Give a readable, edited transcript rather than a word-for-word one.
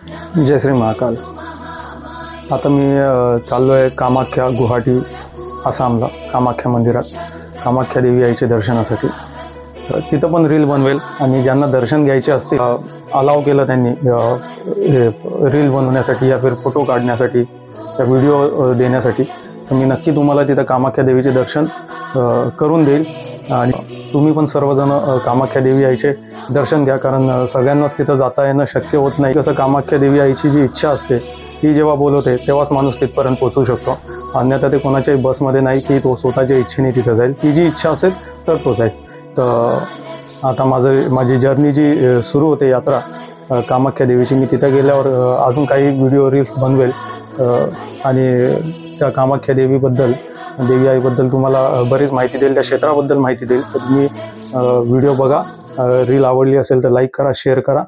जय श्री महाकाल। आता मी चाललो आहे कामाख्या गुवाहाटी आसामला, कामाख्या मंदिरात कामाख्या देवी आईचे दर्शनासाठी। तिथं पण रील बनवेल आणि ज्यांना दर्शन घ्यायचे असतील अलाव केलं त्यांनी रील बनवण्यासाठी या फिर फोटो काढण्यासाठी या व्हिडिओ देण्यासाठी, तर मी नक्की तुम्हाला तिथं कामाख्या देवीचे दर्शन करून देईल। आणि तुम्ही पण सर्वजण कामाख्या देवी आईचे दर्शन घ्या, कारण सगळ्यांनाच तिथं जाता येणं शक्य होत नाही। कसं कामाख्या देवी आईची जी इच्छा असते ती जेव्हा बोलवते तेव्हाच माणूस तिथपर्यंत पोहोचू शकतो, अन्यथा ते कोणाच्याही बसमध्ये नाही की तो स्वतःच्या इच्छेने तिथं जाईल। ती जी इच्छा असेल तर तो जाईल। तर आता माझी जर्नी जी सुरू होते यात्रा कामाख्या देवीची, मी तिथं गेल्यावर अजून काही व्हिडिओ रील्स बनवेल आणि त्या कामाख्या देवीबद्दल, देवी आईबद्दल तुम्हाला बरीच माहिती देईल, त्या क्षेत्राबद्दल माहिती देईल। तर तुम्ही व्हिडिओ बघा, रील आवडली असेल तर लाईक करा, शेअर करा